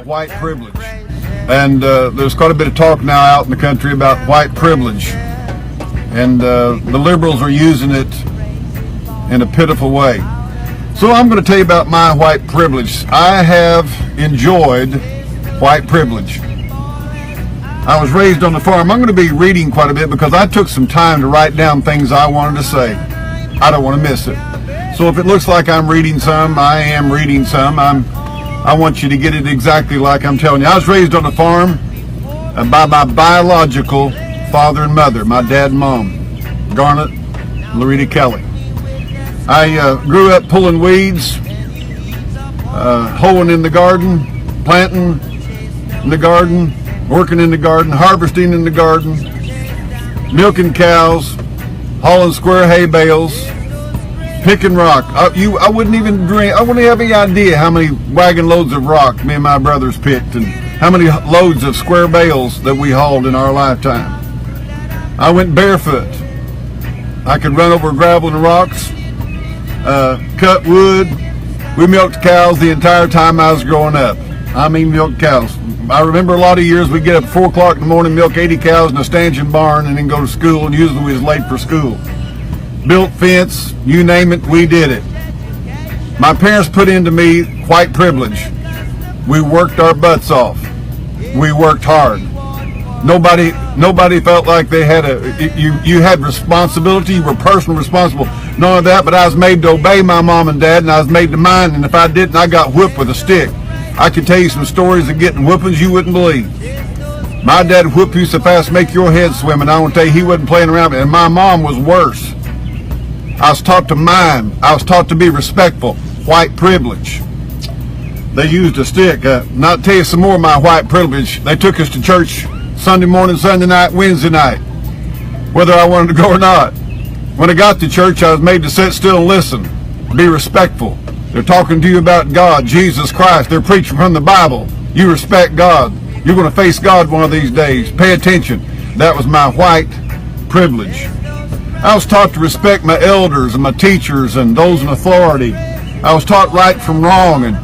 about white privilege. And there's quite a bit of talk now out in the country about white privilege. And the liberals are using it in a pitiful way. So I'm going to tell you about my white privilege. I have enjoyed white privilege. I was raised on the farm. I'm going to be reading quite a bit because I took some time to write down things I wanted to say. I don't want to miss it. So if it looks like I'm reading some, I am reading some. I want you to get it exactly like I'm telling you. I was raised on a farm by my biological father and mother, my dad and mom, Garnet, Loretta Kelly. I grew up pulling weeds, hoeing in the garden, planting in the garden, working in the garden, harvesting in the garden, milking cows, hauling square hay bales, picking rock. I wouldn't even dream. I wouldn't have any idea how many wagon loads of rock me and my brothers picked and how many loads of square bales that we hauled in our lifetime. I went barefoot. I could run over gravel and rocks, cut wood. We milked cows the entire time I was growing up. I mean, milked cows. I remember a lot of years we'd get up at 4 o'clock in the morning, milk 80 cows in a stanchion barn, and then go to school, and usually we was late for school. Built fence, you name it, we did it. My parents put into me white privilege. We worked our butts off. We worked hard. Nobody felt like they had you had responsibility, you were personally responsible. None of that, but I was made to obey my mom and dad, and I was made to mind, and if I didn't, I got whipped with a stick. I could tell you some stories of getting whoopings you wouldn't believe. My dad would whoop you so fast, make your head swim, and I want to tell you, he wasn't playing around. And my mom was worse. I was taught to mime. I was taught to be respectful. White privilege. They used a stick. Now, I'll tell you some more of my white privilege. They took us to church Sunday morning, Sunday night, Wednesday night, whether I wanted to go or not. When I got to church, I was made to sit still and listen. Be respectful. They're talking to you about God, Jesus Christ. They're preaching from the Bible. You respect God. You're going to face God one of these days. Pay attention. That was my white privilege. I was taught to respect my elders and my teachers and those in authority. I was taught right from wrong, and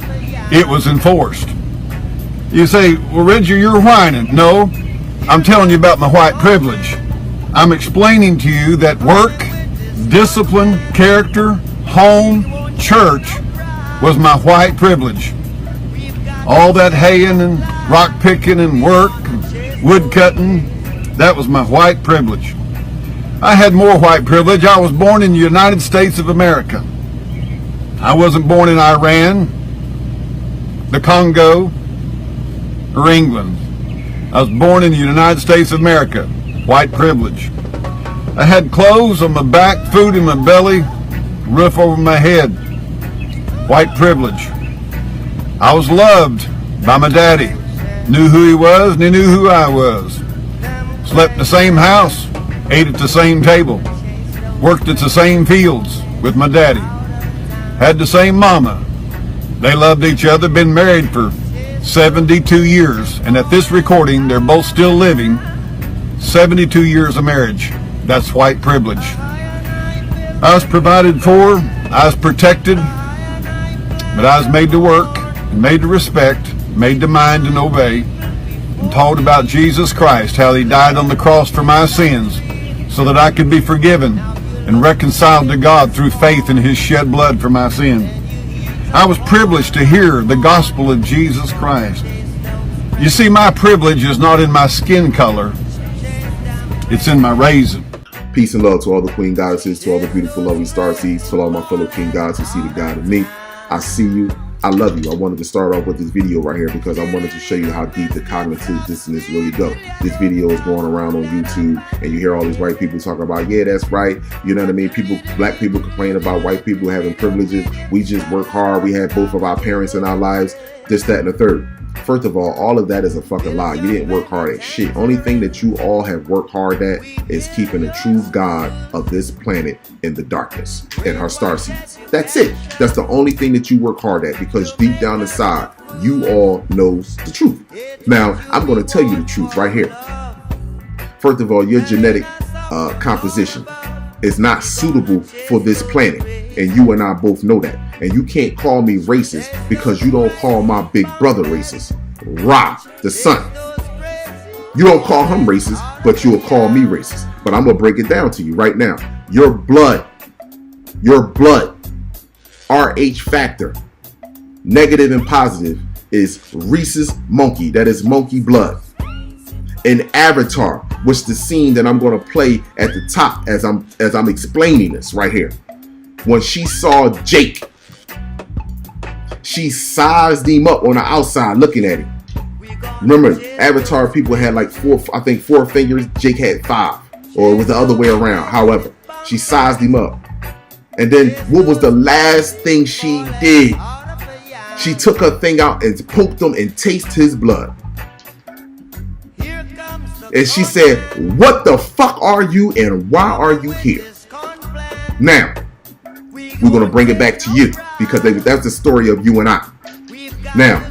it was enforced. You say, well, Reggie, you're whining. No, I'm telling you about my white privilege. I'm explaining to you that work, discipline, character, home, church was my white privilege. All that haying and rock picking and work, and wood cutting, that was my white privilege. I had more white privilege. I was born in the United States of America. I wasn't born in Iran, the Congo, or England. I was born in the United States of America. White privilege. I had clothes on my back, food in my belly, roof over my head. White privilege. I was loved by my daddy. Knew who he was and he knew who I was. Slept in the same house, ate at the same table, worked at the same fields with my daddy. Had the same mama. They loved each other, been married for 72 years, and at this recording, they're both still living. 72 years of marriage. That's white privilege. I was provided for, I was protected, but I was made to work, and made to respect, made to mind and obey, and taught about Jesus Christ, how he died on the cross for my sins, so that I could be forgiven and reconciled to God through faith in his shed blood for my sin. I was privileged to hear the gospel of Jesus Christ. You see, my privilege is not in my skin color, it's in my raising. Peace and love to all the queen goddesses, to all the beautiful lovely starseeds, to all my fellow king gods who see the God in me. I see you. I love you. I wanted to start off with this video right here because I wanted to show you how deep the cognitive dissonance really go. This video is going around on YouTube and you hear all these white people talking about, yeah, that's right. You know what I mean? Black people complain about white people having privileges. We just work hard. We had both of our parents in our lives, this, that, and the third. First of all of that is a fucking lie. You didn't work hard at shit. Only thing that you all have worked hard at is keeping the true God of this planet in the darkness and her starseeds. That's it. That's the only thing that you work hard at, because deep down inside, you all knows the truth. Now, I'm going to tell you the truth right here. First of all, your genetic composition is not suitable for this planet, and you and I both know that. And you can't call me racist because you don't call my big brother racist. Ra, the sun. You don't call him racist, but you'll call me racist. But I'm going to break it down to you right now. Your blood, RH factor, negative and positive, is rhesus monkey. That is monkey blood. In Avatar, which the scene that I'm going to play at the top as I'm explaining this right here. When she saw Jake, she sized him up on the outside looking at him. Remember, Avatar people had like four fingers. Jake had 5, or it was the other way around. However, she sized him up. And then what was the last thing she did? She took her thing out and poked him and tasted his blood. And she said, "What the fuck are you and why are you here?" Now, we're going to bring it back to you because that's the story of you and I. Now,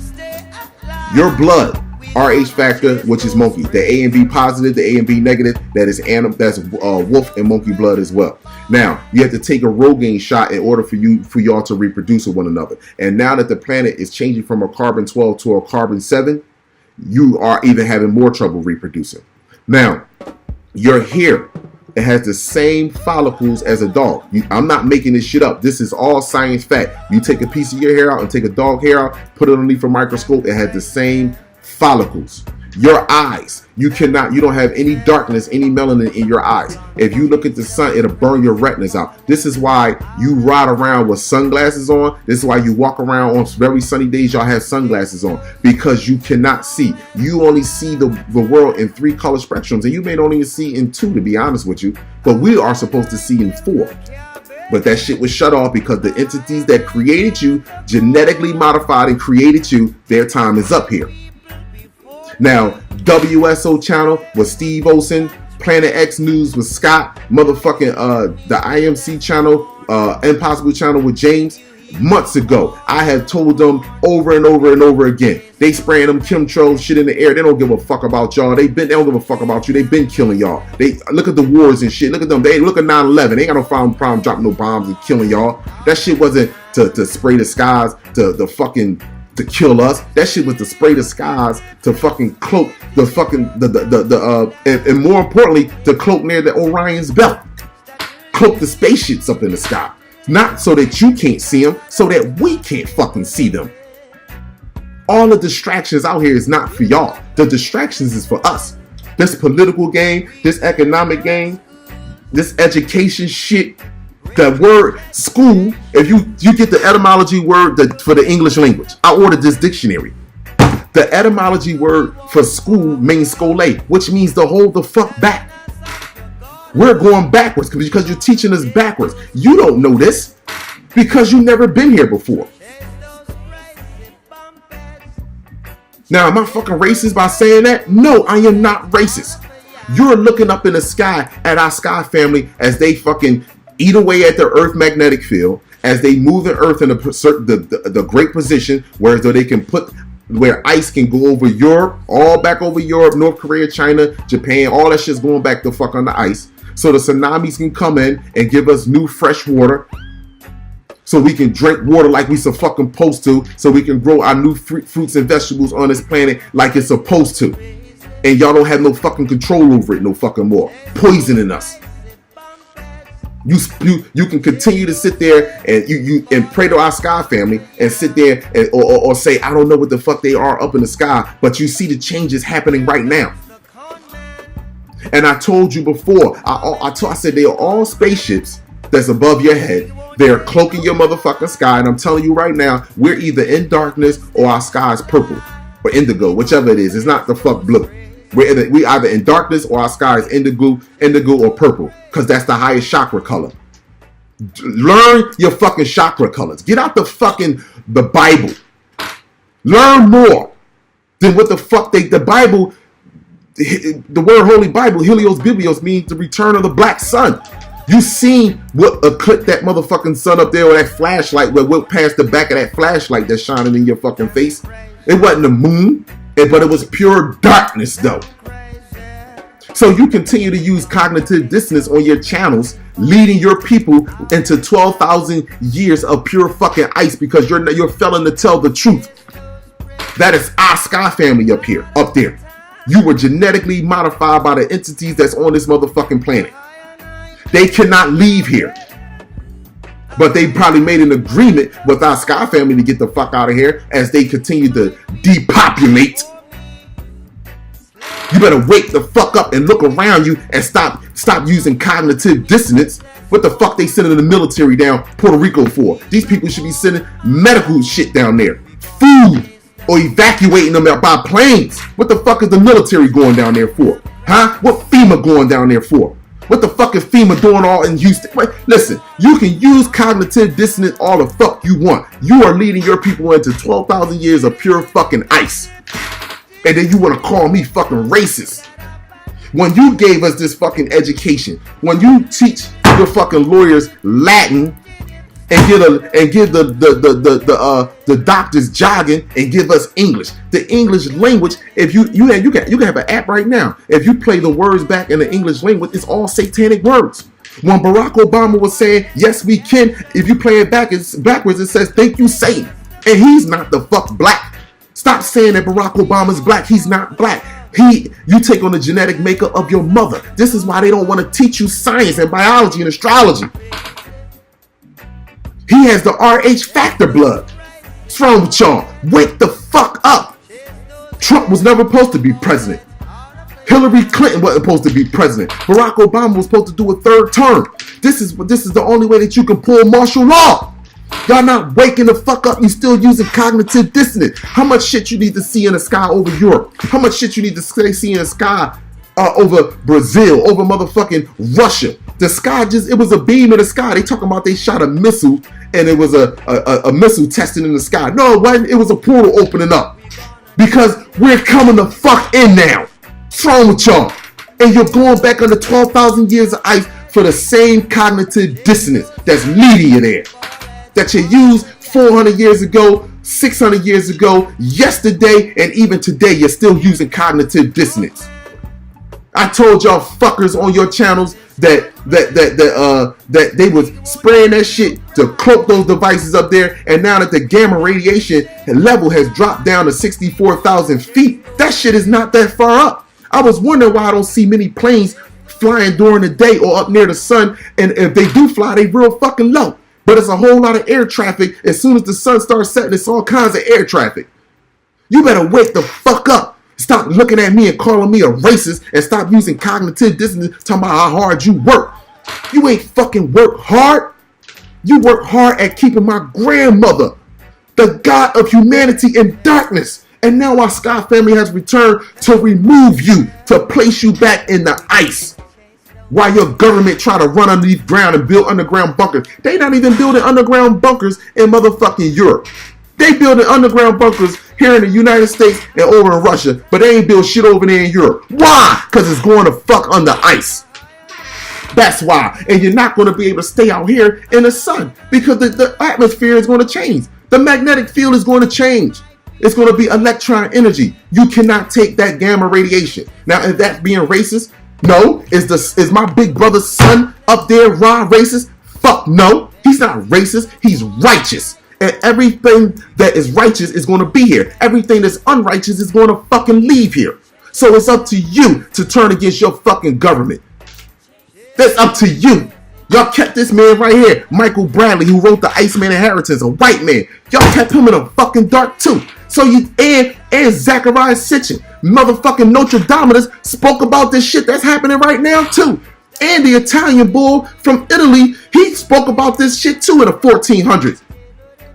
your blood, RH factor, which is monkey, the A and B positive, the A and B negative, that's wolf and monkey blood as well. Now, you have to take a Rogaine shot in order for y'all to reproduce with one another. And now that the planet is changing from a carbon 12 to a carbon 7, you are even having more trouble reproducing. Now, your hair, it has the same follicles as a dog. I'm not making this shit up. This is all science fact. You take a piece of your hair out and take a dog hair out, put it underneath a microscope, it has the same follicles. Your eyes, you don't have any darkness, any melanin in your eyes. If you look at the sun, it'll burn your retinas out. This is why you ride around with sunglasses on. This is why you walk around on very sunny days, y'all have sunglasses on, because you cannot see. You only see the world in 3 color spectrums, and you may only see in 2, to be honest with you, but we are supposed to see in 4. But that shit was shut off because the entities that created you, genetically modified and created you, their time is up here. Now, WSO channel was Steve Olsen, Planet X News with Scott, motherfucking the IMC channel, Impossible channel with James. Months ago, I have told them over and over and over again. They spraying them chemtrails shit in the air. They don't give a fuck about y'all. They don't give a fuck about you. They've been killing y'all. They look at the wars and shit. Look at them. They look at 9/11. They ain't got no problem dropping no bombs and killing y'all. That shit wasn't to spray the skies to kill us. That shit was to spray the skies to fucking cloak the fucking and more importantly, to cloak near the Orion's belt. Cloak the spaceships up in the sky. Not so that you can't see them, so that we can't fucking see them. All the distractions out here is not for y'all. The distractions is for us. This political game, this economic game, this education shit, the word school, if you get the etymology word for the English language. I ordered this dictionary. The etymology word for school means skole, which means to hold the fuck back. We're going backwards because you're teaching us backwards. You don't know this because you've never been here before. Now, am I fucking racist by saying that? No, I am not racist. You're looking up in the sky at our sky family as they fucking eat away at the Earth magnetic field, as they move the Earth in the great position where they can where ice can go over Europe, all back over Europe, North Korea, China, Japan, all that shit's going back the fuck on the ice. So the tsunamis can come in and give us new fresh water, so we can drink water like we so fucking supposed to, so we can grow our new fruits and vegetables on this planet like it's supposed to. And y'all don't have no fucking control over it no fucking more. Poisoning us. You can continue to sit there and you pray to our sky family and sit there and, or say, I don't know what the fuck they are up in the sky, but you see the changes happening right now. And I told you before, I said they are all spaceships that's above your head. They're cloaking your motherfucking sky, and I'm telling you right now, we're either in darkness or our sky is purple or indigo, whichever it is. It's not the fuck blue. We either in darkness or our sky is indigo or purple, because that's the highest chakra color. Learn your fucking chakra colors. Get out the Bible. Learn more than what the fuck the Bible. The word Holy Bible, Helios Biblios, means the return of the black sun. You seen what eclipsed that motherfucking sun up there with that flashlight, what went past the back of that flashlight that's shining in your fucking face? It wasn't the moon, but it was pure darkness though. So you continue to use cognitive dissonance on your channels, leading your people into 12,000 years of pure fucking ice because you're failing to tell the truth. That is our Sky family up there. You were genetically modified by the entities that's on this motherfucking planet. They cannot leave here. But they probably made an agreement with our Sky family to get the fuck out of here as they continue to depopulate. You better wake the fuck up and look around you and stop using cognitive dissonance. What the fuck they sending the military down Puerto Rico for? These people should be sending medical shit down there. Food. Or evacuating them out by planes. What the fuck is the military going down there for? Huh? What FEMA going down there for? What the fuck is FEMA doing all in Houston? Wait, listen, you can use cognitive dissonance all the fuck you want. You are leading your people into 12,000 years of pure fucking ice. And then you want to call me fucking racist. When you gave us this fucking education, when you teach your fucking lawyers Latin and give the doctors jargon and give us English. The English language, if you can have an app right now. If you play the words back in the English language, it's all satanic words. When Barack Obama was saying, yes, we can, if you play it backwards, it says, thank you, Satan. And he's not the fuck black. Stop saying that Barack Obama's black. He's not black. You take on the genetic makeup of your mother. This is why they don't want to teach you science and biology and astrology. He has the RH factor blood. What's wrong with y'all? Wake the fuck up. Trump was never supposed to be president. Hillary Clinton wasn't supposed to be president. Barack Obama was supposed to do a third term. This is the only way that you can pull martial law. Y'all not waking the fuck up. You still using cognitive dissonance. How much shit you need to see in the sky over Europe? How much shit you need to see in the sky over Brazil, over motherfucking Russia? The sky it was a beam in the sky. They talking about they shot a missile and it was a missile testing in the sky. No, it wasn't. It was a portal opening up. Because we're coming the fuck in now. What's wrong with y'all? And you're going back under 12,000 years of ice for the same cognitive dissonance that's media there. That you used 400 years ago, 600 years ago, yesterday, and even today, you're still using cognitive dissonance. I told y'all fuckers on your channels that they was spraying that shit to cloak those devices up there, and now that the gamma radiation level has dropped down to 64,000 feet, that shit is not that far up. I was wondering why I don't see many planes flying during the day or up near the sun, and if they do fly, they real fucking low. But it's a whole lot of air traffic. As soon as the sun starts setting, it's all kinds of air traffic. You better wake the fuck up. Stop looking at me and calling me a racist and stop using cognitive dissonance talking about how hard you work. You ain't fucking work hard. You work hard at keeping my grandmother, the god of humanity, in darkness. And now our Sky family has returned to remove you, to place you back in the ice. While your government try to run underneath ground and build underground bunkers. They not even building underground bunkers in motherfucking Europe. They building underground bunkers here in the United States and over in Russia, but they ain't build shit over there in Europe. Why? Because it's going to fuck under ice. That's why. And you're not going to be able to stay out here in the sun because the atmosphere is going to change. The magnetic field is going to change. It's going to be electron energy. You cannot take that gamma radiation. Now, is that being racist? No. Is my big brother's son up there raw racist? Fuck no. He's not racist. He's righteous. And everything that is righteous is going to be here. Everything that's unrighteous is going to fucking leave here. So it's up to you to turn against your fucking government. That's up to you. Y'all kept this man right here, Michael Bradley, who wrote The Iceman Inheritance, a white man. Y'all kept him in the fucking dark too. So you and Zachariah Sitchin, motherfucking Notre Dame's spoke about this shit that's happening right now too. And the Italian bull from Italy, he spoke about this shit too in the 1400s.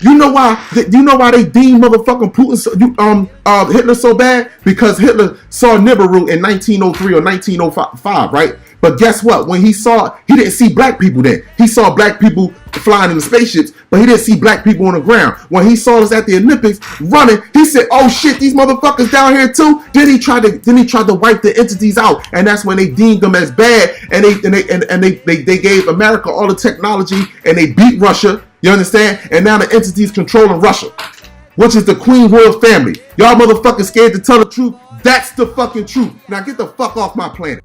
You know why? They deemed motherfucking Putin, Hitler so bad? Because Hitler saw Nibiru in 1903 or 1905, right? But guess what? When he didn't see black people then. He saw black people flying in the spaceships, but he didn't see black people on the ground. When he saw us at the Olympics running, he said, "Oh shit, these motherfuckers down here too." Then he tried to wipe the entities out, and that's when they deemed them as bad, and they gave America all the technology, and they beat Russia. You understand? And now the entities controlling Russia, which is the Queen royal family. Y'all motherfuckers scared to tell the truth. That's the fucking truth. Now get the fuck off my planet.